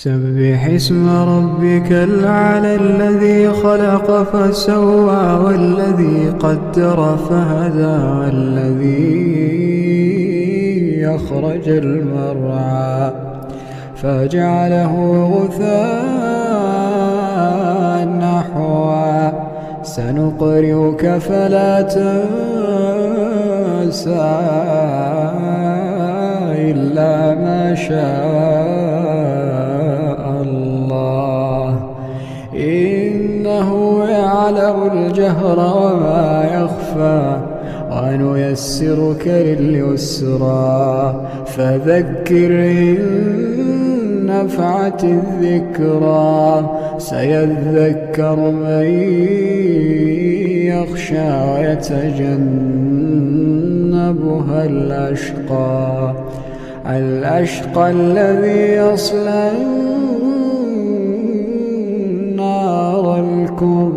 سبح اسم ربك الأعلى الذي خلق فسوى والذي قدر فهدى والذي أخرج المرعى فجعله غثاء نحوا سنقرئك فلا تنسى إلا ما شاء الله إنه يعلم الجهر وما يخفى ونيسرك لليسرى فذكر إن نفعت الذكرى سيذكر من يخشى ويتجنبها الأشقى الذي يصلى النار الكبرى.